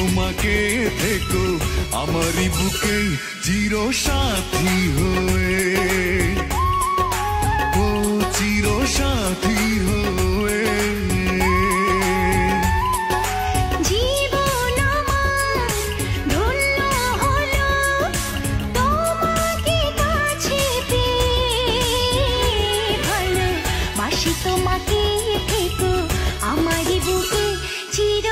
তোমাকে থেকো আমারই বুকে চির সাথী হয়ে, ও চির সাথী হয়ে। জীবন আমার ধন্য হলো তোমাকে কাছে পেয়ে, ভালোবাসি তোমাকে থেকো আমারই বুকে চির